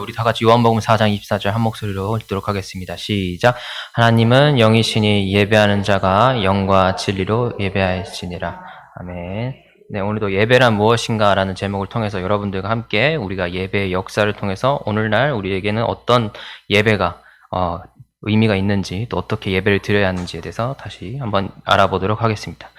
우리 다 같이 요한복음 4장 24절 한 목소리로 읽도록 하겠습니다. 시작. 하나님은 영이시니 예배하는 자가 영과 진리로 예배하시니라. 아멘. 네, 오늘도 예배란 무엇인가 라는 제목을 통해서 여러분들과 함께 우리가 예배의 역사를 통해서 오늘날 우리에게는 어떤 예배가 의미가 있는지, 또 어떻게 예배를 드려야 하는지에 대해서 다시 한번 알아보도록 하겠습니다.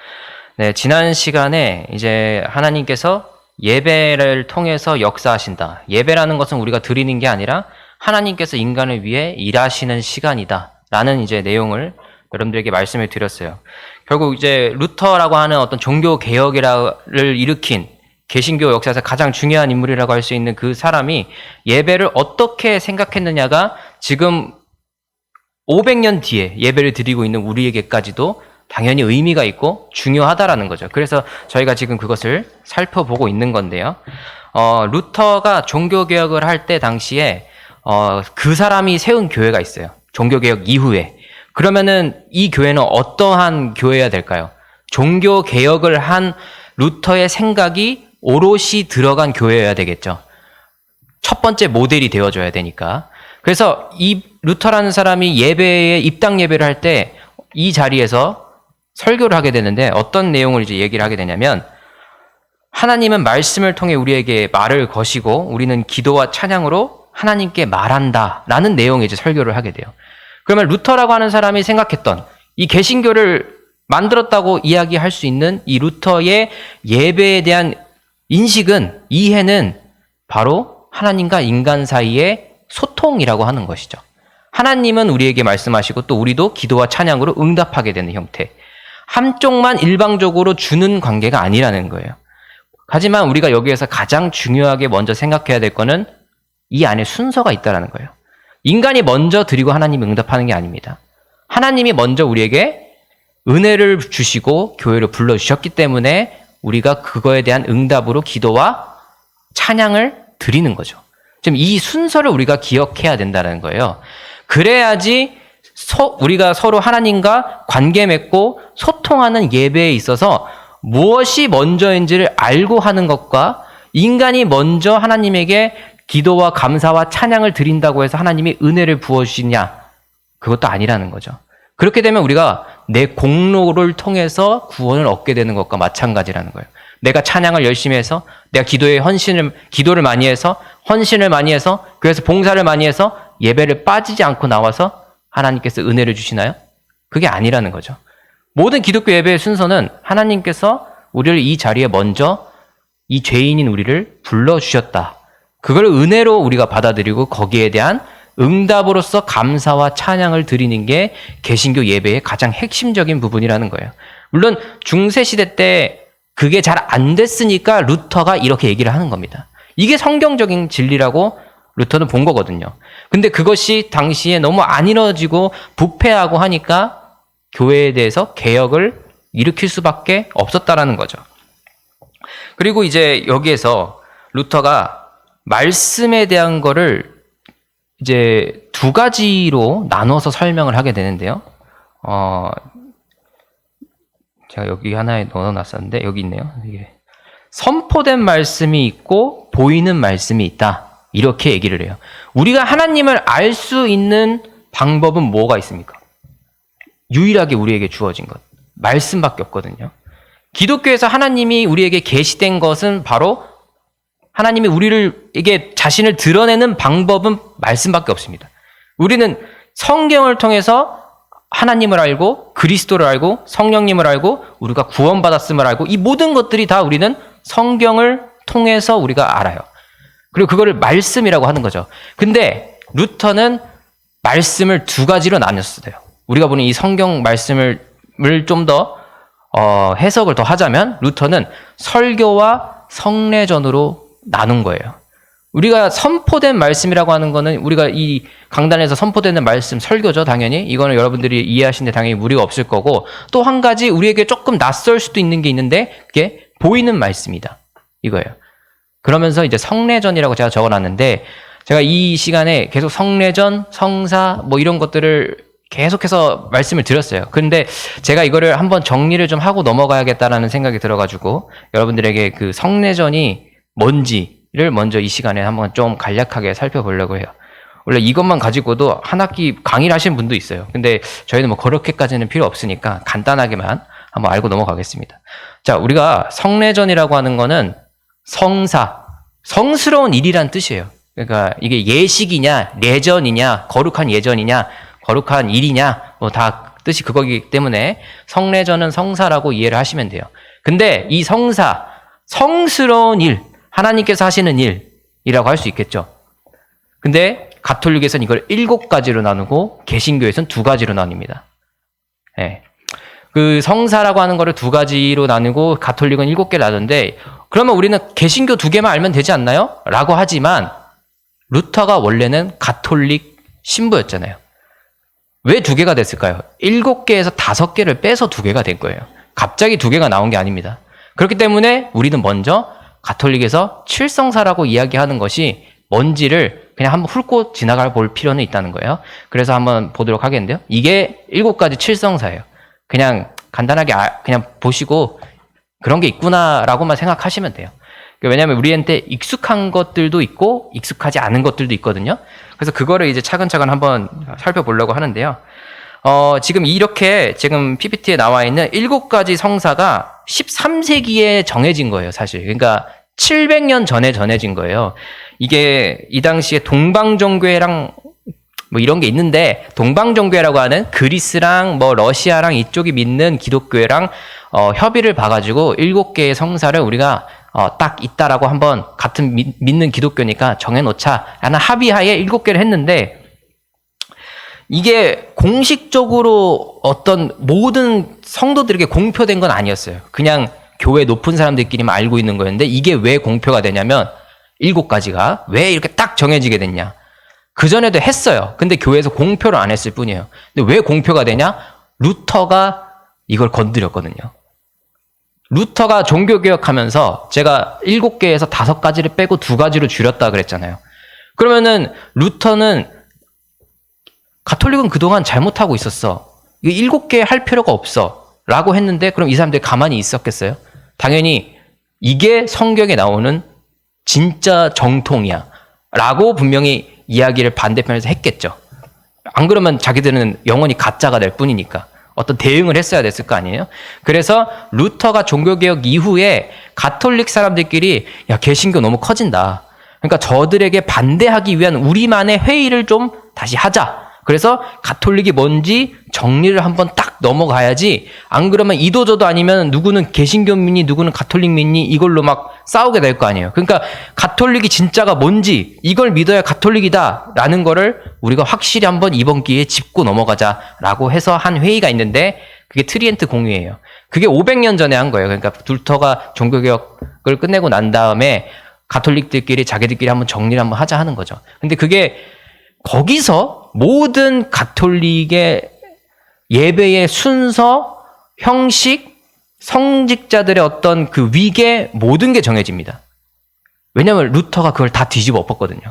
네, 지난 시간에 이제 하나님께서 예배를 통해서 역사하신다. 예배라는 것은 우리가 드리는 게 아니라 하나님께서 인간을 위해 일하시는 시간이다 라는 이제 내용을 여러분들에게 말씀을 드렸어요. 결국 이제 루터라고 하는 어떤 종교 개혁을 일으킨 개신교 역사에서 가장 중요한 인물이라고 할 수 있는 그 사람이 예배를 어떻게 생각했느냐가 지금 500년 뒤에 예배를 드리고 있는 우리에게까지도 당연히 의미가 있고 중요하다라는 거죠. 그래서 저희가 지금 그것을 살펴보고 있는 건데요. 루터가 종교개혁을 할 때 당시에 그 사람이 세운 교회가 있어요. 종교개혁 이후에. 그러면은 이 교회는 어떠한 교회여야 될까요? 종교개혁을 한 루터의 생각이 오롯이 들어간 교회여야 되겠죠. 첫 번째 모델이 되어줘야 되니까. 그래서 이 루터라는 사람이 예배에 입당 예배를 할 때 이 자리에서 설교를 하게 되는데 어떤 내용을 이제 얘기를 하게 되냐면 하나님은 말씀을 통해 우리에게 말을 거시고 우리는 기도와 찬양으로 하나님께 말한다 라는 내용의 이제 설교를 하게 돼요. 그러면 루터라고 하는 사람이 생각했던 이 개신교를 만들었다고 이야기할 수 있는 이 루터의 예배에 대한 인식은, 이해는 바로 하나님과 인간 사이의 소통이라고 하는 것이죠. 하나님은 우리에게 말씀하시고 또 우리도 기도와 찬양으로 응답하게 되는 형태. 한쪽만 일방적으로 주는 관계가 아니라는 거예요. 하지만 우리가 여기에서 가장 중요하게 먼저 생각해야 될 거는 이 안에 순서가 있다는 거예요. 인간이 먼저 드리고 하나님이 응답하는 게 아닙니다. 하나님이 먼저 우리에게 은혜를 주시고 교회로 불러주셨기 때문에 우리가 그거에 대한 응답으로 기도와 찬양을 드리는 거죠. 지금 이 순서를 우리가 기억해야 된다는 거예요. 그래야지 우리가 서로 하나님과 관계 맺고 소통하는 예배에 있어서 무엇이 먼저인지를 알고 하는 것과 인간이 먼저 하나님에게 기도와 감사와 찬양을 드린다고 해서 하나님이 은혜를 부어주시냐, 그것도 아니라는 거죠. 그렇게 되면 우리가 내 공로를 통해서 구원을 얻게 되는 것과 마찬가지라는 거예요. 내가 찬양을 열심히 해서, 내가 기도를 많이 해서, 헌신을 많이 해서, 그래서 봉사를 많이 해서 예배를 빠지지 않고 나와서 하나님께서 은혜를 주시나요? 그게 아니라는 거죠. 모든 기독교 예배의 순서는 하나님께서 우리를 이 자리에 먼저 이 죄인인 우리를 불러주셨다. 그걸 은혜로 우리가 받아들이고 거기에 대한 응답으로서 감사와 찬양을 드리는 게 개신교 예배의 가장 핵심적인 부분이라는 거예요. 물론 중세시대 때 그게 잘 안 됐으니까 루터가 이렇게 얘기를 하는 겁니다. 이게 성경적인 진리라고 루터는 본 거거든요. 근데 그것이 당시에 너무 안 이루어지고 부패하고 하니까 교회에 대해서 개혁을 일으킬 수밖에 없었다라는 거죠. 그리고 이제 여기에서 루터가 말씀에 대한 거를 이제 두 가지로 나눠서 설명을 하게 되는데요. 제가 여기 하나에 넣어놨었는데 여기 있네요. 이게 선포된 말씀이 있고 보이는 말씀이 있다. 이렇게 얘기를 해요. 우리가 하나님을 알 수 있는 방법은 뭐가 있습니까? 유일하게 우리에게 주어진 것. 말씀밖에 없거든요. 기독교에서 하나님이 우리에게 계시된 것은 바로 하나님이 우리에게 자신을 드러내는 방법은 말씀밖에 없습니다. 우리는 성경을 통해서 하나님을 알고 그리스도를 알고 성령님을 알고 우리가 구원받았음을 알고 이 모든 것들이 다 우리는 성경을 통해서 우리가 알아요. 그리고 그거를 말씀이라고 하는 거죠. 근데 루터는 말씀을 두 가지로 나눴어요. 우리가 보는 이 성경 말씀을 좀 더 해석을 더 하자면 루터는 설교와 성례전으로 나눈 거예요. 우리가 선포된 말씀이라고 하는 거는 우리가 이 강단에서 선포되는 말씀, 설교죠, 당연히. 이거는 여러분들이 이해하시는데 당연히 무리가 없을 거고, 또 한 가지 우리에게 조금 낯설 수도 있는 게 있는데 그게 보이는 말씀이다. 이거예요. 그러면서 이제 성례전이라고 제가 적어놨는데, 제가 이 시간에 계속 성례전, 성사 뭐 이런 것들을 계속해서 말씀을 드렸어요. 그런데 제가 이거를 한번 정리를 좀 하고 넘어가야겠다라는 생각이 들어가지고 여러분들에게 그 성례전이 뭔지, 먼저 이 시간에 한번 좀 간략하게 살펴보려고 해요. 원래 이것만 가지고도 한 학기 강의를 하시는 분도 있어요. 근데 저희는 뭐 그렇게까지는 필요 없으니까 간단하게만 한번 알고 넘어가겠습니다. 자, 우리가 성례전이라고 하는 거는 성사, 성스러운 일이란 뜻이에요. 그러니까 이게 예식이냐, 예전이냐, 거룩한 예전이냐, 거룩한 일이냐, 뭐 다 뜻이 그거기 때문에 성례전은 성사라고 이해를 하시면 돼요. 근데 이 성사, 성스러운 일, 하나님께서 하시는 일이라고 할 수 있겠죠. 근데 가톨릭에서는 이걸 7가지로 나누고 개신교에서는 2가지로 나뉩니다. 네. 그 성사라고 하는 거를 2가지로 나누고 가톨릭은 7개를 나누는데, 그러면 우리는 개신교 2개만 알면 되지 않나요? 라고 하지만 루터가 원래는 가톨릭 신부였잖아요. 왜 2개가 됐을까요? 7개에서 5개를 빼서 2개가 된 거예요. 갑자기 2개가 나온 게 아닙니다. 그렇기 때문에 우리는 먼저 가톨릭에서 칠성사라고 이야기하는 것이 뭔지를 그냥 한번 훑고 지나가 볼 필요는 있다는 거예요. 그래서 한번 보도록 하겠는데요. 이게 7가지 칠성사예요. 그냥 간단하게 그냥 보시고 그런 게 있구나라고만 생각하시면 돼요. 왜냐하면 우리한테 익숙한 것들도 있고 익숙하지 않은 것들도 있거든요. 그래서 그거를 이제 차근차근 한번 살펴보려고 하는데요. 지금 이렇게 지금 PPT에 나와 있는 7가지 성사가 13세기에 정해진 거예요, 사실. 그러니까 700년 전에 정해진 거예요. 이게 이 당시에 동방정교회랑 뭐 이런 게 있는데, 동방정교회라고 하는 그리스랑 뭐 러시아랑 이쪽이 믿는 기독교회랑 협의를 봐가지고 7개의 성사를 우리가 딱 있다라고 한번 같은 믿는 기독교니까 정해놓자 라는 합의하에 7개를 했는데, 이게 공식적으로 어떤 모든 성도들에게 공표된 건 아니었어요. 그냥 교회 높은 사람들끼리만 알고 있는 거였는데, 이게 왜 공표가 되냐면 7가지가 왜 이렇게 딱 정해지게 됐냐. 그전에도 했어요. 근데 교회에서 공표를 안 했을 뿐이에요. 근데 왜 공표가 되냐? 루터가 이걸 건드렸거든요. 루터가 종교개혁하면서 제가 7개에서 5가지를 빼고 2가지로 줄였다 그랬잖아요. 그러면은 루터는 가톨릭은 그동안 잘못하고 있었어. 이거 7개 할 필요가 없어. 라고 했는데, 그럼 이 사람들이 가만히 있었겠어요? 당연히 이게 성경에 나오는 진짜 정통이야. 라고 분명히 이야기를 반대편에서 했겠죠. 안 그러면 자기들은 영원히 가짜가 될 뿐이니까. 어떤 대응을 했어야 됐을 거 아니에요? 그래서 루터가 종교개혁 이후에 가톨릭 사람들끼리 야, 개신교 너무 커진다. 그러니까 저들에게 반대하기 위한 우리만의 회의를 좀 다시 하자. 그래서 가톨릭이 뭔지 정리를 한번 딱 넘어가야지, 안 그러면 이도저도 아니면 누구는 개신교 믿니 누구는 가톨릭 믿니 이걸로 막 싸우게 될 거 아니에요. 그러니까 가톨릭이 진짜가 뭔지 이걸 믿어야 가톨릭이다 라는 거를 우리가 확실히 한번 이번 기회에 짚고 넘어가자라고 해서 한 회의가 있는데, 그게 트리엔트 공의예요. 그게 500년 전에 한 거예요. 그러니까 루터가 종교개혁을 끝내고 난 다음에 가톨릭들끼리 자기들끼리 한번 정리를 한번 하자 하는 거죠. 근데 그게 거기서 모든 가톨릭의 예배의 순서, 형식, 성직자들의 어떤 그 위계 모든 게 정해집니다. 왜냐하면 루터가 그걸 다 뒤집어 엎었거든요.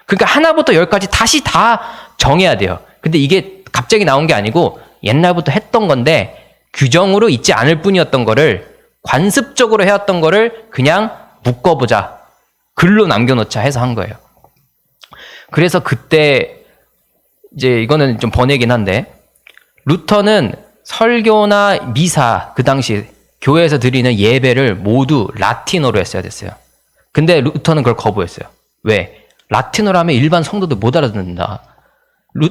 그러니까 하나부터 10까지 다시 다 정해야 돼요. 근데 이게 갑자기 나온 게 아니고 옛날부터 했던 건데 규정으로 있지 않을 뿐이었던 거를, 관습적으로 해왔던 거를 그냥 묶어보자, 글로 남겨놓자 해서 한 거예요. 그래서 그때 이제 이거는 좀 번외긴 한데, 루터는 설교나 미사, 그 당시 교회에서 드리는 예배를 모두 라틴어로 했어야 됐어요. 근데 루터는 그걸 거부했어요. 왜? 라틴어로 하면 일반 성도들 못 알아듣는다.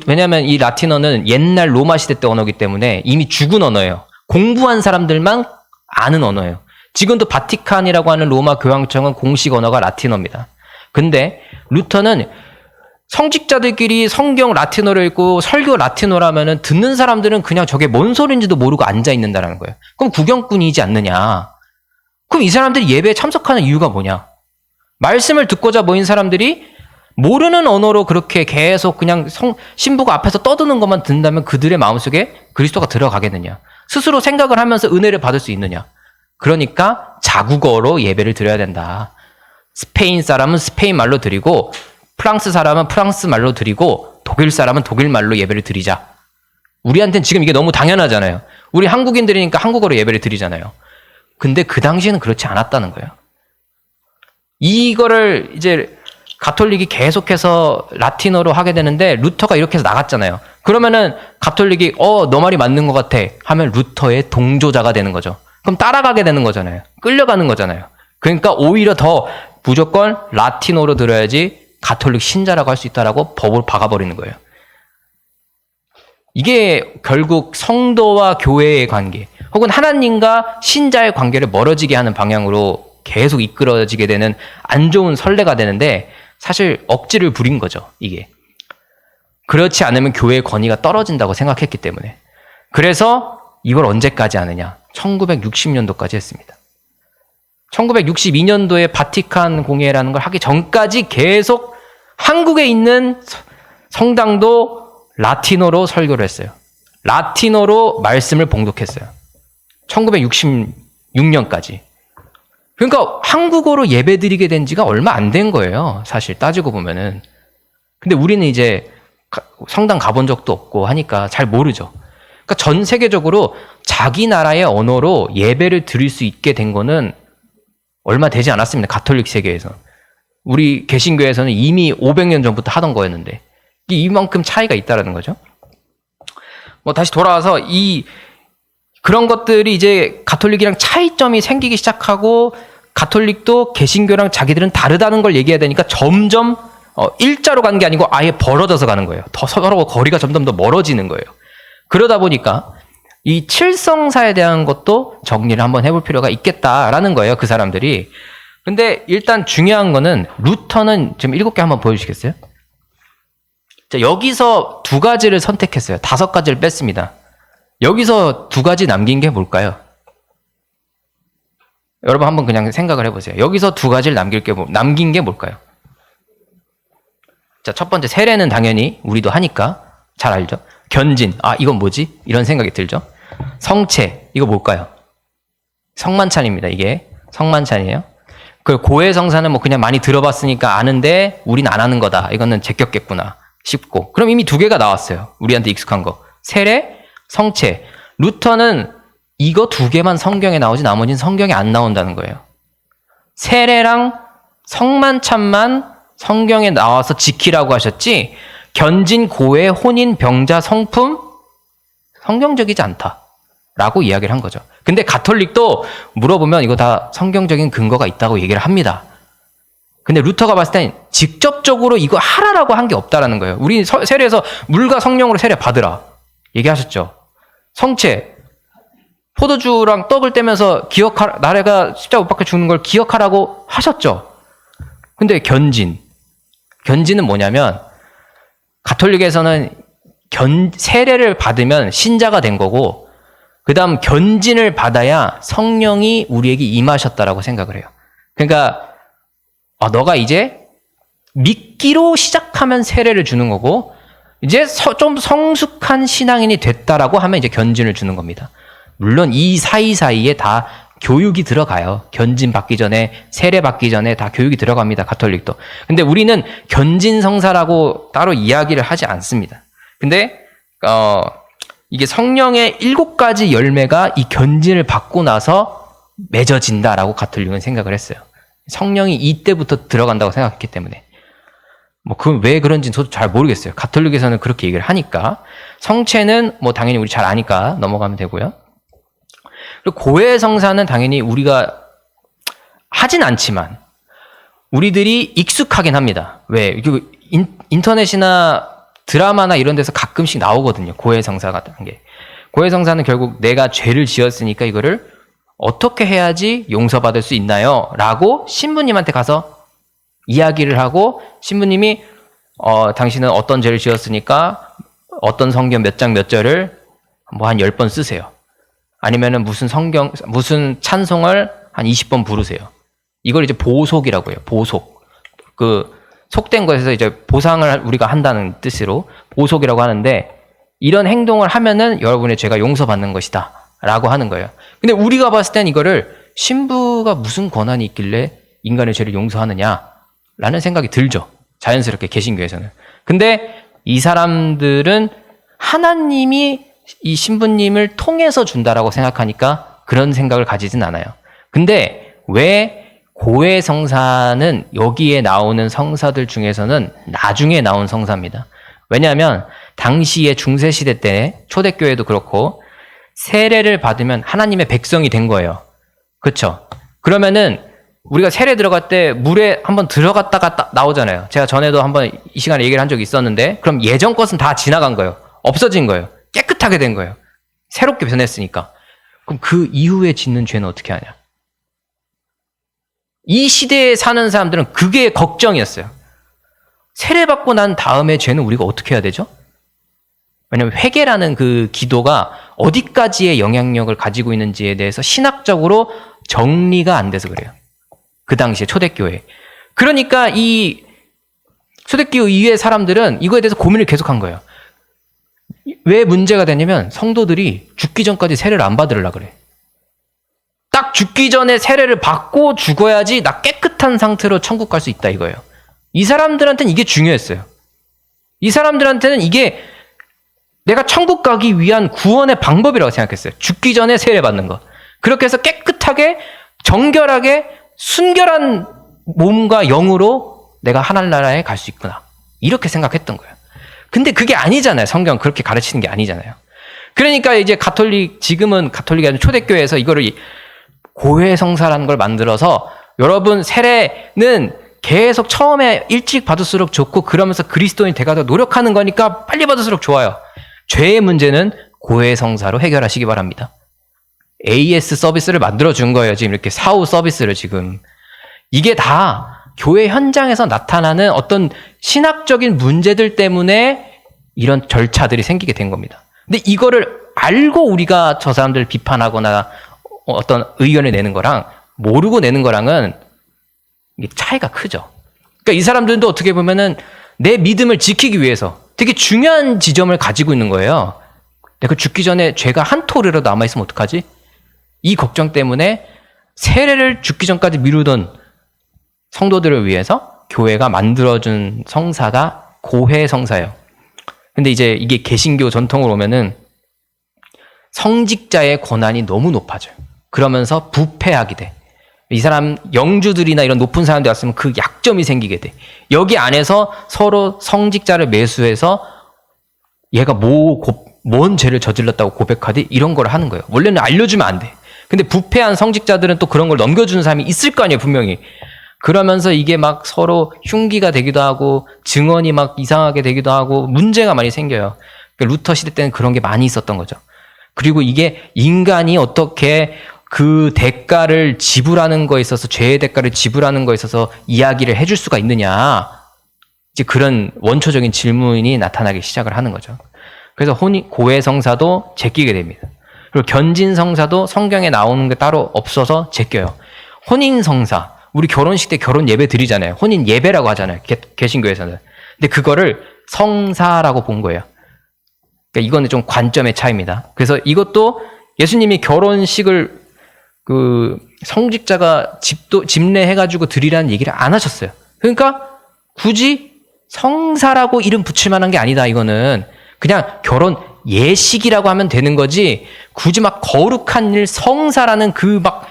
왜냐하면 이 라틴어는 옛날 로마 시대 때 언어이기 때문에 이미 죽은 언어예요. 공부한 사람들만 아는 언어예요. 지금도 바티칸이라고 하는 로마 교황청은 공식 언어가 라틴어입니다. 근데 루터는 성직자들끼리 성경 라틴어로 읽고 설교 라틴어로 하면은 듣는 사람들은 그냥 저게 뭔 소리인지도 모르고 앉아 있는다는 거예요. 그럼 구경꾼이지 않느냐? 그럼 이 사람들이 예배에 참석하는 이유가 뭐냐? 말씀을 듣고자 모인 사람들이 모르는 언어로 그렇게 계속 그냥 신부가 앞에서 떠드는 것만 듣는다면 그들의 마음속에 그리스도가 들어가겠느냐? 스스로 생각을 하면서 은혜를 받을 수 있느냐? 그러니까 자국어로 예배를 드려야 된다. 스페인 사람은 스페인 말로 드리고, 프랑스 사람은 프랑스 말로 드리고, 독일 사람은 독일 말로 예배를 드리자. 우리한테는 지금 이게 너무 당연하잖아요. 우리 한국인들이니까 한국어로 예배를 드리잖아요. 근데 그 당시에는 그렇지 않았다는 거예요. 이거를 이제 가톨릭이 계속해서 라틴어로 하게 되는데 루터가 이렇게 해서 나갔잖아요. 그러면은 가톨릭이 너 말이 맞는 것 같아 하면 루터의 동조자가 되는 거죠. 그럼 따라가게 되는 거잖아요. 끌려가는 거잖아요. 그러니까 오히려 더 무조건 라틴어로 들어야지 가톨릭 신자라고 할 수 있다라고 법을 박아버리는 거예요. 이게 결국 성도와 교회의 관계 혹은 하나님과 신자의 관계를 멀어지게 하는 방향으로 계속 이끌어지게 되는 안 좋은 선례가 되는데 사실 억지를 부린 거죠. 이게. 그렇지 않으면 교회의 권위가 떨어진다고 생각했기 때문에. 그래서 이걸 언제까지 하느냐. 1960년도까지 했습니다. 1962년도에 바티칸 공예라는 걸 하기 전까지 계속 한국에 있는 성당도 라틴어로 설교를 했어요. 라틴어로 말씀을 봉독했어요. 1966년까지. 그러니까 한국어로 예배드리게 된 지가 얼마 안 된 거예요. 사실 따지고 보면은. 근데 우리는 이제 성당 가본 적도 없고 하니까 잘 모르죠. 그러니까 전 세계적으로 자기 나라의 언어로 예배를 드릴 수 있게 된 거는 얼마 되지 않았습니다. 가톨릭 세계에서. 우리 개신교에서는 이미 500년 전부터 하던 거였는데 이만큼 차이가 있다라는 거죠. 뭐 다시 돌아와서 그런 것들이 이제 가톨릭이랑 차이점이 생기기 시작하고 가톨릭도 개신교랑 자기들은 다르다는 걸 얘기해야 되니까 점점 일자로 가는 게 아니고 아예 벌어져서 가는 거예요. 더 서로 거리가 점점 더 멀어지는 거예요. 그러다 보니까 이 칠성사에 대한 것도 정리를 한번 해볼 필요가 있겠다라는 거예요. 그 사람들이. 근데 일단 중요한 거는 루터는 지금 7개 한번 보여주시겠어요? 자, 여기서 2가지를 선택했어요. 5가지를 뺐습니다. 여기서 2가지 남긴 게 뭘까요? 여러분 한번 그냥 생각을 해보세요. 여기서 2가지를 남긴 게 뭘까요? 자, 첫 번째 세례는 당연히 우리도 하니까 잘 알죠. 견진, 이건 뭐지? 이런 생각이 들죠. 성체, 이거 뭘까요? 성만찬입니다. 이게 성만찬이에요. 그 고해성사는 뭐 그냥 많이 들어봤으니까 아는데 우린 안 하는 거다. 이거는 제꼈겠구나 싶고. 그럼 이미 2개가 나왔어요. 우리한테 익숙한 거. 세례, 성체. 루터는 이거 2개만 성경에 나오지 나머지는 성경에 안 나온다는 거예요. 세례랑 성만찬만 성경에 나와서 지키라고 하셨지 견진, 고해, 혼인, 병자, 성품 성경적이지 않다라고 이야기를 한 거죠. 근데 가톨릭도 물어보면 이거 다 성경적인 근거가 있다고 얘기를 합니다. 근데 루터가 봤을 땐 직접적으로 이거 하라라고 한 게 없다라는 거예요. 우리 세례에서 물과 성령으로 세례 받으라 얘기하셨죠. 성체, 포도주랑 떡을 떼면서 기억하라, 나래가 십자가 못 박혀 죽는 걸 기억하라고 하셨죠. 근데 견진은 뭐냐면 가톨릭에서는 세례를 받으면 신자가 된 거고 그 다음 견진을 받아야 성령이 우리에게 임하셨다라고 생각을 해요. 그러니까 너가 이제 믿기로 시작하면 세례를 주는 거고 이제 좀 성숙한 신앙인이 됐다라고 하면 이제 견진을 주는 겁니다. 물론 이 사이사이에 다 교육이 들어가요. 견진 받기 전에, 세례 받기 전에 다 교육이 들어갑니다. 가톨릭도. 근데 우리는 견진성사라고 따로 이야기를 하지 않습니다. 근데 이게 성령의 7가지 열매가 이 견진을 받고 나서 맺어진다라고 가톨릭은 생각을 했어요. 성령이 이때부터 들어간다고 생각했기 때문에. 왜 그런지는 저도 잘 모르겠어요. 가톨릭에서는 그렇게 얘기를 하니까. 성체는 뭐 당연히 우리 잘 아니까 넘어가면 되고요. 그리고 고해성사는 당연히 우리가 하진 않지만 우리들이 익숙하긴 합니다. 왜? 인터넷이나 드라마나 이런 데서 가끔씩 나오거든요. 고해성사 같은 게. 고해성사는 결국 내가 죄를 지었으니까 이거를 어떻게 해야지 용서받을 수 있나요? 라고 신부님한테 가서 이야기를 하고 신부님이 당신은 어떤 죄를 지었으니까 어떤 성경 몇 장 몇 절을 뭐 한 10번 쓰세요. 아니면은 무슨 찬송을 한 20번 부르세요. 이걸 이제 보속이라고 해요. 보속. 속된 것에서 이제 보상을 우리가 한다는 뜻으로 보속이라고 하는데 이런 행동을 하면은 여러분의 죄가 용서받는 것이다. 라고 하는 거예요. 근데 우리가 봤을 땐 이거를 신부가 무슨 권한이 있길래 인간의 죄를 용서하느냐? 라는 생각이 들죠. 자연스럽게 개신교에서는. 근데 이 사람들은 하나님이 이 신부님을 통해서 준다라고 생각하니까 그런 생각을 가지진 않아요. 근데 왜 고해 성사는 여기에 나오는 성사들 중에서는 나중에 나온 성사입니다. 왜냐하면 당시에 중세시대 때 초대교회도 그렇고 세례를 받으면 하나님의 백성이 된 거예요. 그렇죠? 그러면은 우리가 세례 들어갈 때 물에 한번 들어갔다가 나오잖아요. 제가 전에도 한번 이 시간에 얘기를 한 적이 있었는데 그럼 예전 것은 다 지나간 거예요. 없어진 거예요. 깨끗하게 된 거예요. 새롭게 변했으니까. 그럼 그 이후에 짓는 죄는 어떻게 하냐? 이 시대에 사는 사람들은 그게 걱정이었어요. 세례받고 난 다음에 죄는 우리가 어떻게 해야 되죠? 왜냐하면 회개라는 그 기도가 어디까지의 영향력을 가지고 있는지에 대해서 신학적으로 정리가 안 돼서 그래요. 그 당시에 초대교회. 그러니까 이 초대교회 이후의 사람들은 이거에 대해서 고민을 계속한 거예요. 왜 문제가 되냐면 성도들이 죽기 전까지 세례를 안 받으려고 그래. 딱 죽기 전에 세례를 받고 죽어야지 나 깨끗한 상태로 천국 갈 수 있다 이거예요. 이 사람들한테는 이게 중요했어요. 이 사람들한테는 이게 내가 천국 가기 위한 구원의 방법이라고 생각했어요. 죽기 전에 세례 받는 거. 그렇게 해서 깨끗하게 정결하게 순결한 몸과 영으로 내가 하늘나라에 갈 수 있구나. 이렇게 생각했던 거예요. 근데 그게 아니잖아요. 성경 그렇게 가르치는 게 아니잖아요. 그러니까 이제 지금은 가톨릭이 아니라 초대교회에서 이거를 고해 성사라는 걸 만들어서 여러분 세례는 계속 처음에 일찍 받을수록 좋고 그러면서 그리스도인 돼가서 노력하는 거니까 빨리 받을수록 좋아요. 죄의 문제는 고해 성사로 해결하시기 바랍니다. AS 서비스를 만들어준 거예요. 지금 이렇게 사후 서비스를 지금. 이게 다 교회 현장에서 나타나는 어떤 신학적인 문제들 때문에 이런 절차들이 생기게 된 겁니다. 근데 이거를 알고 우리가 저 사람들을 비판하거나 어떤 의견을 내는 거랑 모르고 내는 거랑은 이게 차이가 크죠. 그러니까 이 사람들도 어떻게 보면은 내 믿음을 지키기 위해서 되게 중요한 지점을 가지고 있는 거예요. 내가 죽기 전에 죄가 한 톨이라도 남아있으면 어떡하지? 이 걱정 때문에 세례를 죽기 전까지 미루던 성도들을 위해서 교회가 만들어준 성사가 고해 성사예요. 근데 이제 이게 개신교 전통으로 오면은 성직자의 권한이 너무 높아져요. 그러면서 부패하게 돼. 이 사람 영주들이나 이런 높은 사람들 왔으면 그 약점이 생기게 돼. 여기 안에서 서로 성직자를 매수해서 얘가 뭔 죄를 저질렀다고 고백하디 이런 걸 하는 거예요. 원래는 알려주면 안 돼. 근데 부패한 성직자들은 또 그런 걸 넘겨주는 사람이 있을 거 아니에요, 분명히. 그러면서 이게 막 서로 흉기가 되기도 하고 증언이 막 이상하게 되기도 하고 문제가 많이 생겨요. 루터 시대 때는 그런 게 많이 있었던 거죠. 그리고 이게 인간이 어떻게 그 대가를 지불하는 거에 있어서 죄의 대가를 지불하는 거에 있어서 이야기를 해줄 수가 있느냐. 이제 그런 원초적인 질문이 나타나기 시작을 하는 거죠. 그래서 고해 성사도 제끼게 됩니다. 그리고 견진 성사도 성경에 나오는 게 따로 없어서 제껴요. 혼인 성사, 우리 결혼식 때 결혼 예배 드리잖아요. 혼인 예배라고 하잖아요. 개신교에서는. 근데 그거를 성사라고 본 거예요. 그러니까 이거는 좀 관점의 차이입니다. 그래서 이것도 예수님이 결혼식을 그 성직자가 집례해가지고 드리라는 얘기를 안 하셨어요. 그러니까 굳이 성사라고 이름 붙일 만한 게 아니다. 이거는 그냥 결혼 예식이라고 하면 되는 거지 굳이 막 거룩한 일 성사라는 그 막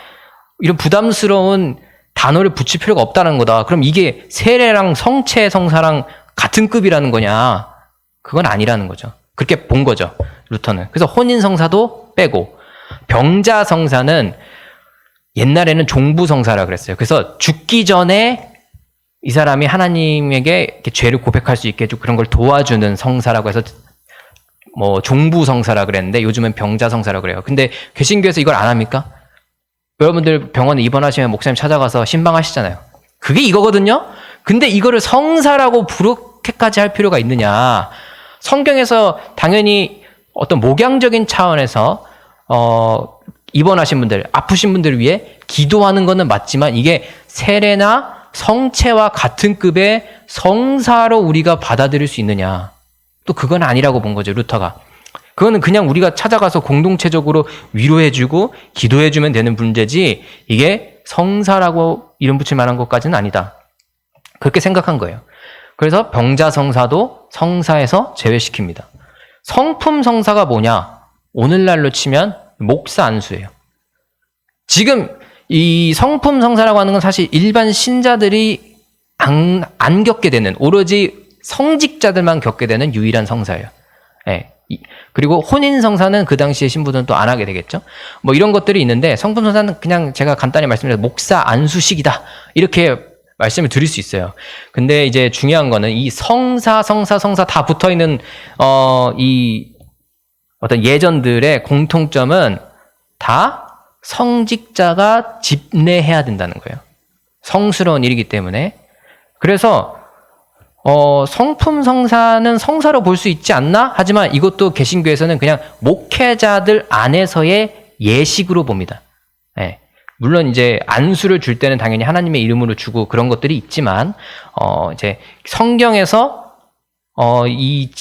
이런 부담스러운 단어를 붙일 필요가 없다는 거다. 그럼 이게 세례랑 성체 성사랑 같은 급이라는 거냐? 그건 아니라는 거죠. 그렇게 본 거죠, 루터는. 그래서 혼인 성사도 빼고 병자 성사는 옛날에는 종부 성사라 그랬어요. 그래서 죽기 전에 이 사람이 하나님에게 이렇게 죄를 고백할 수 있게 해주고 그런 걸 도와주는 성사라고 해서 뭐 종부 성사라 그랬는데 요즘은 병자 성사라 그래요. 근데 개신교에서 이걸 안 합니까? 여러분들 병원에 입원하시면 목사님 찾아가서 신방하시잖아요. 그게 이거거든요. 근데 이거를 성사라고 그렇게까지 할 필요가 있느냐? 성경에서 당연히 어떤 목양적인 차원에서 입원하신 분들, 아프신 분들을 위해 기도하는 거는 맞지만 이게 세례나 성체와 같은 급의 성사로 우리가 받아들일 수 있느냐? 또 그건 아니라고 본 거죠, 루터가. 그거는 그냥 우리가 찾아가서 공동체적으로 위로해주고 기도해주면 되는 문제지 이게 성사라고 이름 붙일 만한 것까지는 아니다. 그렇게 생각한 거예요. 그래서 병자 성사도 성사에서 제외시킵니다. 성품 성사가 뭐냐? 오늘날로 치면 목사 안수예요. 지금 이 성품 성사라고 하는 건 사실 일반 신자들이 안 겪게 되는, 오로지 성직자들만 겪게 되는 유일한 성사예요. 예. 그리고 혼인 성사는 그 당시에 신부들은 또 안 하게 되겠죠. 뭐 이런 것들이 있는데, 성품 성사는 그냥 제가 간단히 말씀드려서 목사 안수식이다, 이렇게 말씀을 드릴 수 있어요. 근데 이제 중요한 거는 이 성사 다 붙어 있는 이 어떤 예전들의 공통점은 다 성직자가 집례해야 된다는 거예요. 성스러운 일이기 때문에. 그래서 성품 성사는 성사로 볼 수 있지 않나? 하지만 이것도 개신교에서는 그냥 목회자들 안에서의 예식으로 봅니다. 예. 물론 이제 안수를 줄 때는 당연히 하나님의 이름으로 주고 그런 것들이 있지만, 이제 성경에서 이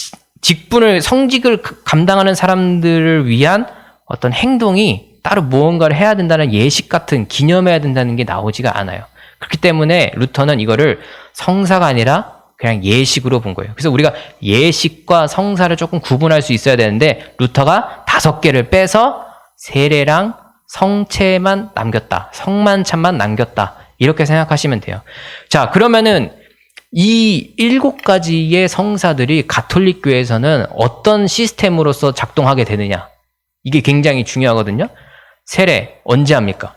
직분을, 성직을 감당하는 사람들을 위한 어떤 행동이 따로 무언가를 해야 된다는 예식 같은, 기념해야 된다는 게 나오지가 않아요. 그렇기 때문에 루터는 이거를 성사가 아니라 그냥 예식으로 본 거예요. 그래서 우리가 예식과 성사를 조금 구분할 수 있어야 되는데, 루터가 5개를 빼서 세례랑 성체만 남겼다, 성만찬만 남겼다, 이렇게 생각하시면 돼요. 자, 그러면은 이 7가지의 성사들이 가톨릭 교회에서는 어떤 시스템으로서 작동하게 되느냐, 이게 굉장히 중요하거든요. 세례 언제 합니까?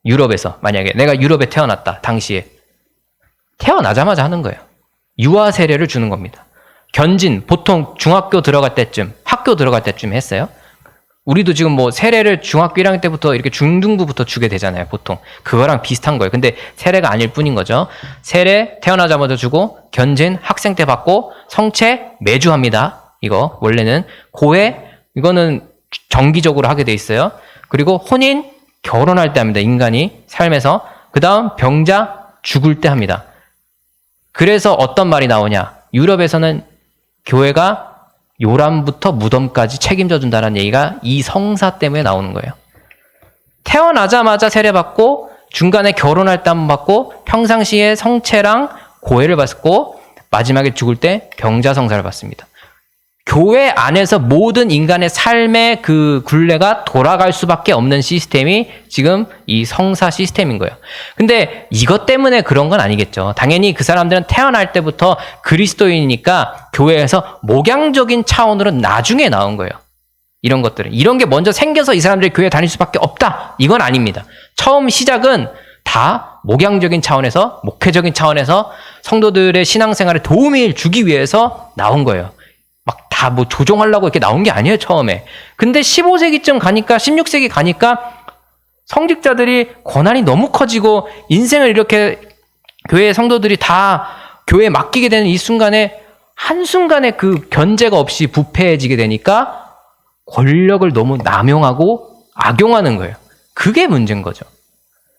유럽에서, 만약에 내가 유럽에 태어났다, 당시에 태어나자마자 하는 거예요. 유아 세례를 주는 겁니다. 견진 보통 중학교 들어갈 때쯤, 학교 들어갈 때쯤 했어요. 우리도 지금 뭐 세례를 중학교 1학년 때부터 이렇게 중등부부터 주게 되잖아요, 보통. 그거랑 비슷한 거예요. 근데 세례가 아닐 뿐인 거죠. 세례 태어나자마자 주고, 견진 학생 때 받고, 성체 매주 합니다. 이거 원래는. 고해 이거는 정기적으로 하게 돼 있어요. 그리고 혼인 결혼할 때 합니다, 인간이 삶에서. 그 다음 병자 죽을 때 합니다. 그래서 어떤 말이 나오냐, 유럽에서는 교회가 요람부터 무덤까지 책임져 준다는 얘기가 이 성사 때문에 나오는 거예요. 태어나자마자 세례받고, 중간에 결혼할 때 한 번 받고, 평상시에 성체랑 고해를 받고, 마지막에 죽을 때 병자 성사를 받습니다. 교회 안에서 모든 인간의 삶의 그 굴레가 돌아갈 수밖에 없는 시스템이 지금 이 성사 시스템인 거예요. 근데 이것 때문에 그런 건 아니겠죠. 당연히 그 사람들은 태어날 때부터 그리스도인이니까 교회에서 목양적인 차원으로 나중에 나온 거예요. 이런 것들은. 이런 게 먼저 생겨서 이 사람들이 교회 다닐 수밖에 없다, 이건 아닙니다. 처음 시작은 다 목양적인 차원에서, 목회적인 차원에서 성도들의 신앙생활에 도움을 주기 위해서 나온 거예요. 막 다 뭐 조종하려고 이렇게 나온 게 아니에요, 처음에. 근데 15세기쯤 가니까, 16세기 가니까 성직자들이 권한이 너무 커지고, 인생을 이렇게 교회 성도들이 다 교회에 맡기게 되는 이 순간에, 한순간에 그 견제가 없이 부패해지게 되니까 권력을 너무 남용하고 악용하는 거예요. 그게 문제인 거죠.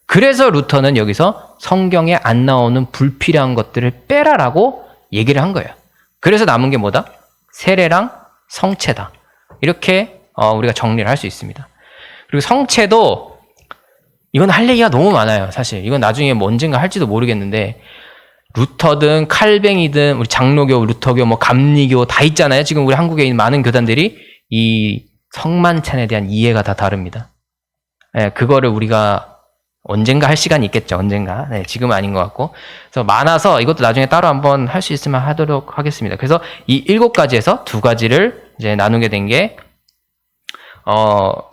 그래서 루터는 여기서 성경에 안 나오는 불필요한 것들을 빼라라고 얘기를 한 거예요. 그래서 남은 게 뭐다? 세례랑 성체다. 이렇게 우리가 정리를 할 수 있습니다. 그리고 성체도, 이건 할 얘기가 너무 많아요, 사실. 이건 나중에 뭐 언젠가 할지도 모르겠는데, 루터든 칼뱅이든 우리 장로교, 루터교, 뭐 감리교 다 있잖아요. 지금 우리 한국에 있는 많은 교단들이 이 성만찬에 대한 이해가 다 다릅니다. 네, 그거를 우리가 언젠가 할 시간이 있겠죠. 언젠가. 네, 지금은 아닌 것 같고. 그래서 많아서 이것도 나중에 따로 한번 할 수 있으면 하도록 하겠습니다. 그래서 이 7가지에서 2가지를 이제 나누게 된 게,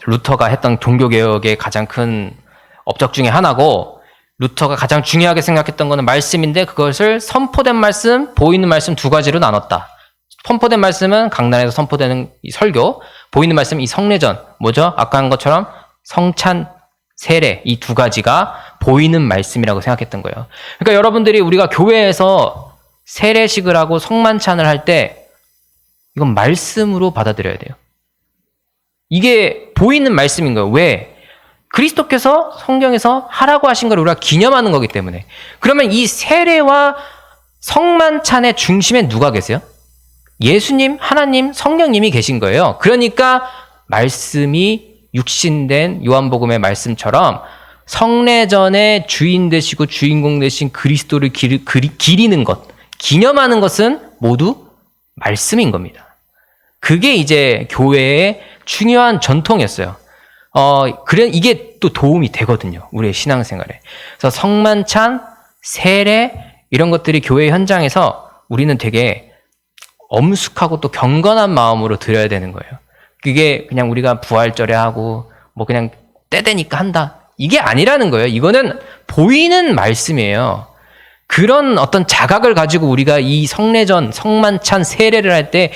루터가 했던 종교개혁의 가장 큰 업적 중에 하나고, 루터가 가장 중요하게 생각했던 거는 말씀인데, 그것을 선포된 말씀, 보이는 말씀 2가지로 나눴다. 선포된 말씀은 강단에서 선포되는 이 설교, 보이는 말씀 이 성례전, 뭐죠? 아까 한 것처럼 성찬, 세례, 이 2가지가 보이는 말씀이라고 생각했던 거예요. 그러니까 여러분들이, 우리가 교회에서 세례식을 하고 성만찬을 할 때 이건 말씀으로 받아들여야 돼요. 이게 보이는 말씀인 거예요. 왜? 그리스도께서 성경에서 하라고 하신 걸 우리가 기념하는 거기 때문에. 그러면 이 세례와 성만찬의 중심에 누가 계세요? 예수님, 하나님, 성령님이 계신 거예요. 그러니까 말씀이 육신된 요한복음의 말씀처럼 성례전의 주인 되시고 주인공 되신 그리스도를 기리는 것, 기념하는 것은 모두 말씀인 겁니다. 그게 이제 교회의 중요한 전통이었어요. 그래, 이게 또 도움이 되거든요. 우리의 신앙생활에. 그래서 성만찬, 세례, 이런 것들이 교회 현장에서 우리는 되게 엄숙하고 또 경건한 마음으로 드려야 되는 거예요. 그게 그냥 우리가 부활절에 하고, 뭐 그냥 때 되니까 한다. 이게 아니라는 거예요. 이거는 보이는 말씀이에요. 그런 어떤 자각을 가지고 우리가 이 성례전, 성만찬, 세례를 할 때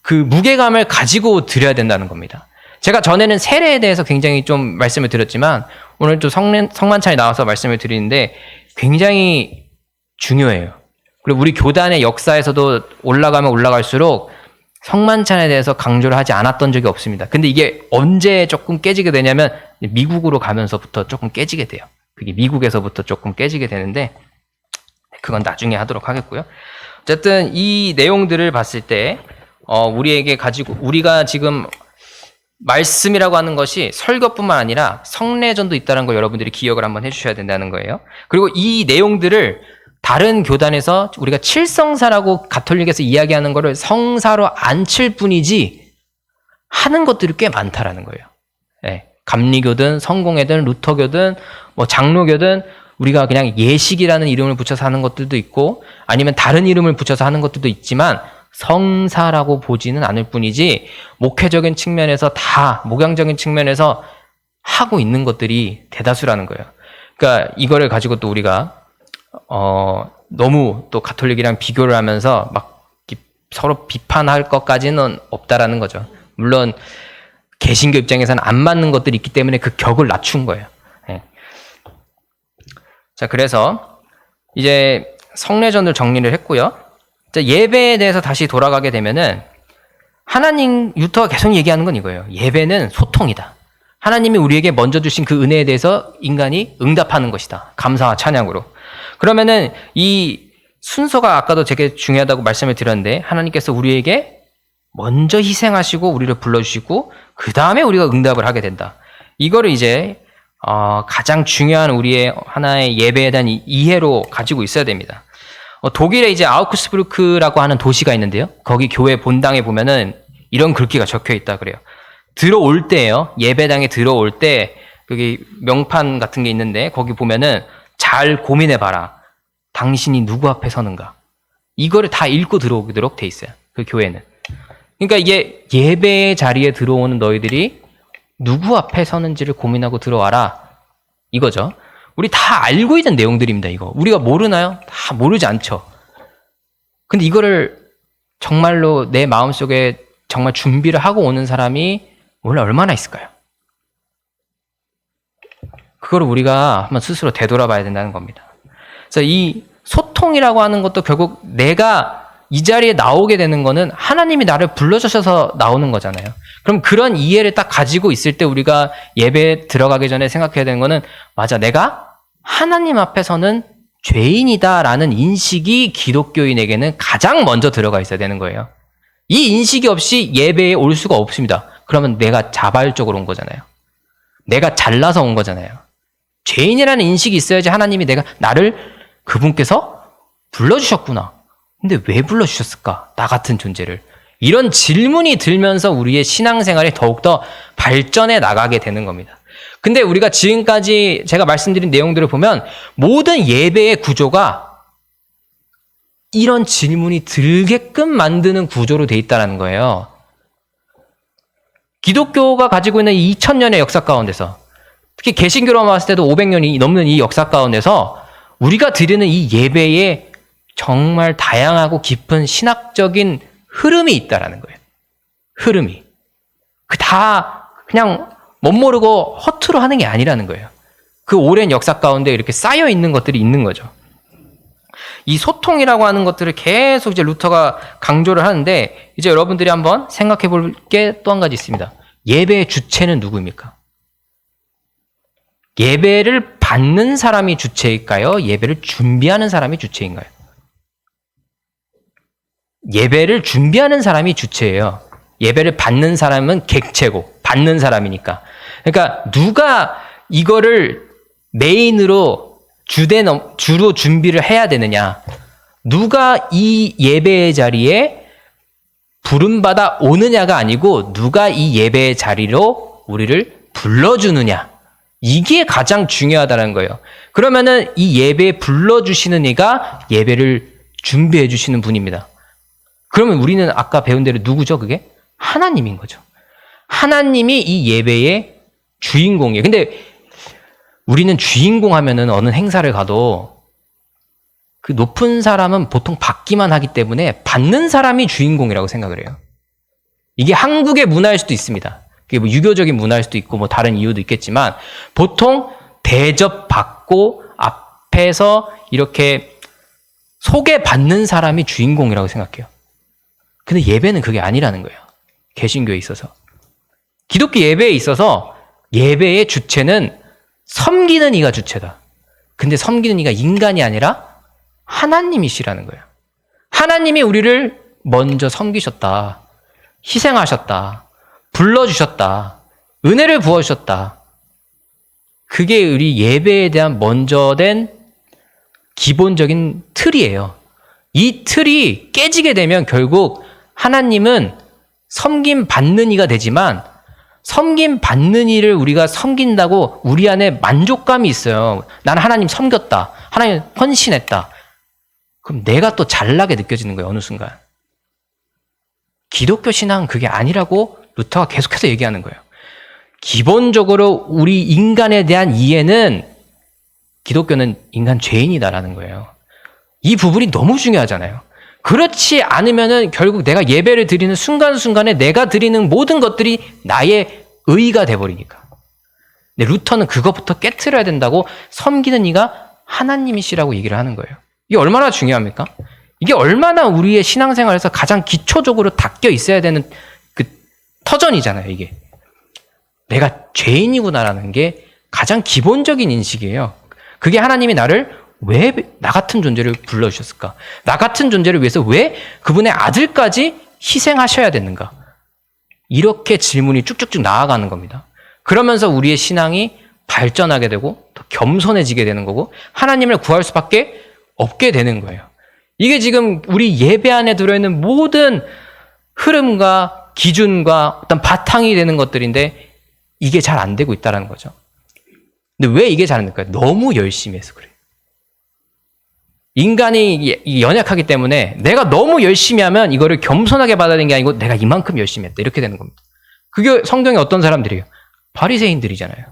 그 무게감을 가지고 드려야 된다는 겁니다. 제가 전에는 세례에 대해서 굉장히 좀 말씀을 드렸지만 오늘 또 성만찬이 나와서 말씀을 드리는데 굉장히 중요해요. 그리고 우리 교단의 역사에서도 올라가면 올라갈수록 성만찬에 대해서 강조를 하지 않았던 적이 없습니다. 근데 이게 언제 조금 깨지게 되냐면 미국으로 가면서부터 조금 깨지게 돼요. 그게 미국에서부터 조금 깨지게 되는데 그건 나중에 하도록 하겠고요. 어쨌든 이 내용들을 봤을 때 우리가 지금 말씀이라고 하는 것이 설교뿐만 아니라 성례전도 있다는 걸 여러분들이 기억을 한번 해주셔야 된다는 거예요. 그리고 이 내용들을 다른 교단에서 우리가 칠성사라고 가톨릭에서 이야기하는 거를 성사로 안 칠 뿐이지 하는 것들이 꽤 많다라는 거예요. 네. 감리교든 성공회든 루터교든 뭐 장로교든 우리가 그냥 예식이라는 이름을 붙여서 하는 것들도 있고 아니면 다른 이름을 붙여서 하는 것들도 있지만 성사라고 보지는 않을 뿐이지 목회적인 측면에서 다 목양적인 측면에서 하고 있는 것들이 대다수라는 거예요. 그러니까 이거를 가지고 또 우리가 너무 또 가톨릭이랑 비교를 하면서 막 서로 비판할 것까지는 없다라는 거죠. 물론 개신교 입장에서는 안 맞는 것들이 있기 때문에 그 격을 낮춘 거예요. 네. 자, 그래서 이제 성례전을 정리를 했고요. 자, 예배에 대해서 다시 돌아가게 되면은 유터가 계속 얘기하는 건 이거예요. 예배는 소통이다. 하나님이 우리에게 먼저 주신 그 은혜에 대해서 인간이 응답하는 것이다. 감사와 찬양으로. 그러면은 이 순서가 아까도 되게 중요하다고 말씀을 드렸는데 하나님께서 우리에게 먼저 희생하시고 우리를 불러주시고 그 다음에 우리가 응답을 하게 된다. 이거를 이제 가장 중요한 우리의 하나의 예배에 대한 이해로 가지고 있어야 됩니다. 독일에 이제 아우크스부르크라고 하는 도시가 있는데요. 거기 교회 본당에 보면은 이런 글귀가 적혀 있다 그래요. 들어올 때예요. 예배당에 들어올 때 여기 명판 같은 게 있는데 거기 보면은 잘 고민해봐라. 당신이 누구 앞에 서는가. 이거를 다 읽고 들어오도록 돼 있어요. 그 교회는. 그러니까 이게 예배의 자리에 들어오는 너희들이 누구 앞에 서는지를 고민하고 들어와라. 이거죠. 우리 다 알고 있는 내용들입니다. 이거. 우리가 모르나요? 다 모르지 않죠. 근데 이거를 정말로 내 마음속에 정말 준비를 하고 오는 사람이 원래 얼마나 있을까요? 그거를 우리가 한번 스스로 되돌아봐야 된다는 겁니다. 그래서 이 소통이라고 하는 것도 결국 내가 이 자리에 나오게 되는 거는 하나님이 나를 불러주셔서 나오는 거잖아요. 그럼 그런 이해를 딱 가지고 있을 때 우리가 예배에 들어가기 전에 생각해야 되는 거는 맞아, 내가 하나님 앞에서는 죄인이다라는 인식이 기독교인에게는 가장 먼저 들어가 있어야 되는 거예요. 이 인식이 없이 예배에 올 수가 없습니다. 그러면 내가 자발적으로 온 거잖아요. 내가 잘나서 온 거잖아요. 죄인이라는 인식이 있어야지 하나님이 나를 그분께서 불러주셨구나. 근데 왜 불러주셨을까? 나 같은 존재를. 이런 질문이 들면서 우리의 신앙생활이 더욱더 발전해 나가게 되는 겁니다. 근데 우리가 지금까지 제가 말씀드린 내용들을 보면 모든 예배의 구조가 이런 질문이 들게끔 만드는 구조로 돼 있다는 거예요. 기독교가 가지고 있는 2000년의 역사 가운데서 특히 개신교로 봤을 때도 500년이 넘는 이 역사 가운데서 우리가 드리는 이 예배에 정말 다양하고 깊은 신학적인 흐름이 있다라는 거예요. 흐름이. 그 다 그냥 멋모르고 허투루 하는 게 아니라는 거예요. 그 오랜 역사 가운데 이렇게 쌓여 있는 것들이 있는 거죠. 이 소통이라고 하는 것들을 계속 이제 루터가 강조를 하는데 이제 여러분들이 한번 생각해 볼 게 또 한 가지 있습니다. 예배의 주체는 누구입니까? 예배를 받는 사람이 주체일까요? 예배를 준비하는 사람이 주체인가요? 예배를 준비하는 사람이 주체예요. 예배를 받는 사람은 객체고 받는 사람이니까. 그러니까 누가 이거를 메인으로 주로 준비를 해야 되느냐. 누가 이 예배의 자리에 부름받아 오느냐가 아니고 누가 이 예배의 자리로 우리를 불러주느냐. 이게 가장 중요하다는 거예요. 그러면은 이 예배에 불러주시는 이가 예배를 준비해 주시는 분입니다. 그러면 우리는 아까 배운 대로 누구죠, 그게? 하나님인 거죠. 하나님이 이 예배의 주인공이에요. 근데 우리는 주인공 하면은 어느 행사를 가도 그 높은 사람은 보통 받기만 하기 때문에 받는 사람이 주인공이라고 생각을 해요. 이게 한국의 문화일 수도 있습니다. 그게 뭐 유교적인 문화일 수도 있고 뭐 다른 이유도 있겠지만 보통 대접받고 앞에서 이렇게 소개받는 사람이 주인공이라고 생각해요. 근데 예배는 그게 아니라는 거예요. 개신교에 있어서. 기독교 예배에 있어서 예배의 주체는 섬기는 이가 주체다. 근데 섬기는 이가 인간이 아니라 하나님이시라는 거예요. 하나님이 우리를 먼저 섬기셨다. 희생하셨다. 불러주셨다. 은혜를 부어주셨다. 그게 우리 예배에 대한 먼저 된 기본적인 틀이에요. 이 틀이 깨지게 되면 결국 하나님은 섬김 받는 이가 되지만 섬김 받는 이를 우리가 섬긴다고 우리 안에 만족감이 있어요. 나는 하나님 섬겼다. 하나님 헌신했다. 그럼 내가 또 잘나게 느껴지는 거예요. 어느 순간. 기독교 신앙은 그게 아니라고 루터가 계속해서 얘기하는 거예요. 기본적으로 우리 인간에 대한 이해는 기독교는 인간 죄인이다라는 거예요. 이 부분이 너무 중요하잖아요. 그렇지 않으면은 결국 내가 예배를 드리는 순간순간에 내가 드리는 모든 것들이 나의 의가 돼버리니까. 근데 루터는 그것부터 깨트려야 된다고 섬기는 이가 하나님이시라고 얘기를 하는 거예요. 이게 얼마나 중요합니까? 이게 얼마나 우리의 신앙생활에서 가장 기초적으로 닦여 있어야 되는 그 터전이잖아요, 이게. 내가 죄인이구나라는 게 가장 기본적인 인식이에요. 그게 하나님이 나를 왜 나 같은 존재를 불러주셨을까? 나 같은 존재를 위해서 왜 그분의 아들까지 희생하셔야 되는가? 이렇게 질문이 쭉쭉쭉 나아가는 겁니다. 그러면서 우리의 신앙이 발전하게 되고 더 겸손해지게 되는 거고 하나님을 구할 수밖에 없게 되는 거예요. 이게 지금 우리 예배 안에 들어있는 모든 흐름과 기준과 어떤 바탕이 되는 것들인데 이게 잘 안 되고 있다는 거죠. 근데 왜 이게 잘 안 될까요? 너무 열심히 해서 그래요. 인간이 연약하기 때문에 내가 너무 열심히 하면 이거를 겸손하게 받아들이는 게 아니고 내가 이만큼 열심히 했다. 이렇게 되는 겁니다. 그게 성경에 어떤 사람들이에요? 바리새인들이잖아요.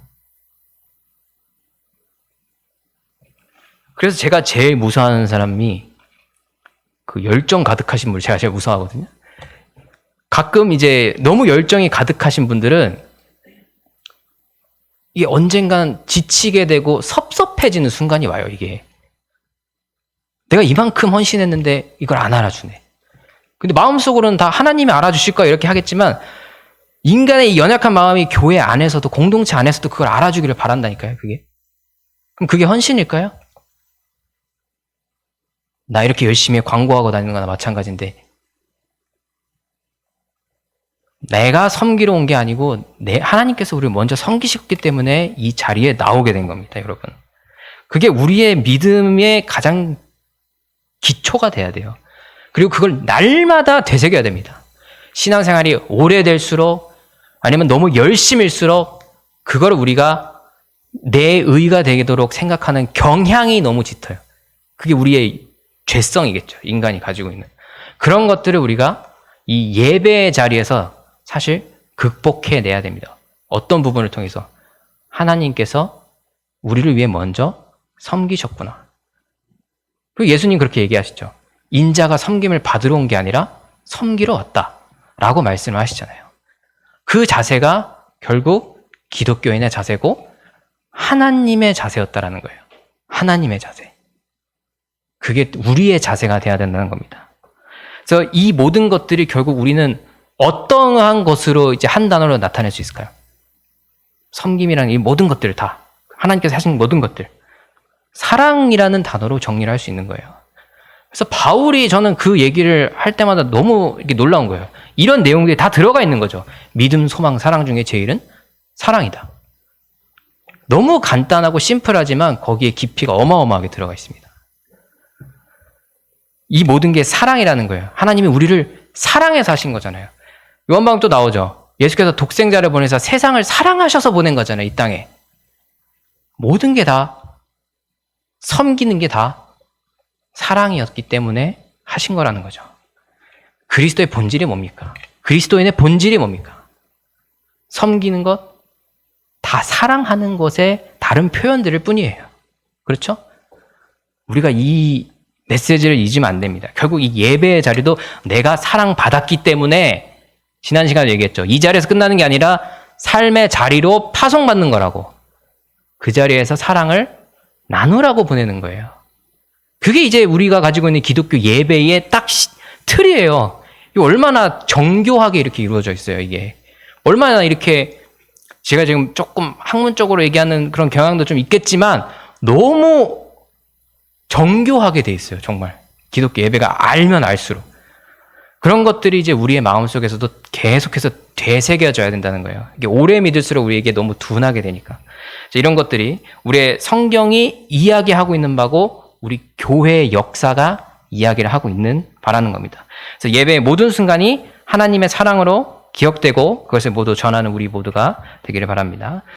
그래서 제가 제일 무서워하는 사람이 그 열정 가득하신 분, 제가 제일 무서워하거든요. 가끔 이제 너무 열정이 가득하신 분들은 이게 언젠간 지치게 되고 섭섭해지는 순간이 와요, 이게. 내가 이만큼 헌신했는데 이걸 안 알아주네. 근데 마음속으로는 다 하나님이 알아주실 거야 이렇게 하겠지만 인간의 이 연약한 마음이 교회 안에서도 공동체 안에서도 그걸 알아주기를 바란다니까요, 그게. 그럼 그게 헌신일까요? 나 이렇게 열심히 광고하고 다니는 거나 마찬가지인데 내가 섬기러 온 게 아니고 하나님께서 우리를 먼저 섬기셨기 때문에 이 자리에 나오게 된 겁니다, 여러분. 그게 우리의 믿음의 가장 기초가 돼야 돼요. 그리고 그걸 날마다 되새겨야 됩니다. 신앙생활이 오래될수록 아니면 너무 열심일수록 그걸 우리가 내 의가 되도록 생각하는 경향이 너무 짙어요. 그게 우리의 죄성이겠죠. 인간이 가지고 있는. 그런 것들을 우리가 이 예배의 자리에서 사실 극복해내야 됩니다. 어떤 부분을 통해서? 하나님께서 우리를 위해 먼저 섬기셨구나. 그리고 예수님 그렇게 얘기하시죠. 인자가 섬김을 받으러 온 게 아니라 섬기러 왔다 라고 말씀을 하시잖아요. 그 자세가 결국 기독교인의 자세고 하나님의 자세였다라는 거예요. 하나님의 자세. 그게 우리의 자세가 돼야 된다는 겁니다. 그래서 이 모든 것들이 결국 우리는 어떠한 것으로 이제 한 단어로 나타낼 수 있을까요? 섬김이라는 이 모든 것들 다 하나님께서 하신 모든 것들 사랑이라는 단어로 정리를 할 수 있는 거예요. 그래서 바울이 저는 그 얘기를 할 때마다 너무 이렇게 놀라운 거예요. 이런 내용들이 다 들어가 있는 거죠. 믿음, 소망, 사랑 중에 제일은 사랑이다. 너무 간단하고 심플하지만 거기에 깊이가 어마어마하게 들어가 있습니다. 이 모든 게 사랑이라는 거예요. 하나님이 우리를 사랑해서 하신 거잖아요. 요한복음 또 나오죠. 예수께서 독생자를 보내서 세상을 사랑하셔서 보낸 거잖아요, 이 땅에. 모든 게 다, 섬기는 게 다 사랑이었기 때문에 하신 거라는 거죠. 그리스도의 본질이 뭡니까? 그리스도인의 본질이 뭡니까? 섬기는 것, 다 사랑하는 것의 다른 표현들일 뿐이에요. 그렇죠? 우리가 이 메시지를 잊으면 안 됩니다. 결국 이 예배의 자리도 내가 사랑받았기 때문에, 지난 시간에 얘기했죠. 이 자리에서 끝나는 게 아니라 삶의 자리로 파송받는 거라고. 그 자리에서 사랑을 나누라고 보내는 거예요. 그게 이제 우리가 가지고 있는 기독교 예배의 딱 틀이에요. 이게 얼마나 정교하게 이렇게 이루어져 있어요, 이게. 얼마나 이렇게, 제가 지금 조금 학문적으로 얘기하는 그런 경향도 좀 있겠지만, 너무 정교하게 돼 있어요, 정말. 기독교 예배가 알면 알수록. 그런 것들이 이제 우리의 마음속에서도 계속해서 되새겨져야 된다는 거예요. 이게 오래 믿을수록 우리에게 너무 둔하게 되니까. 이런 것들이 우리의 성경이 이야기하고 있는 바고 우리 교회의 역사가 이야기를 하고 있는 바라는 겁니다. 그래서 예배의 모든 순간이 하나님의 사랑으로 기억되고 그것을 모두 전하는 우리 모두가 되기를 바랍니다.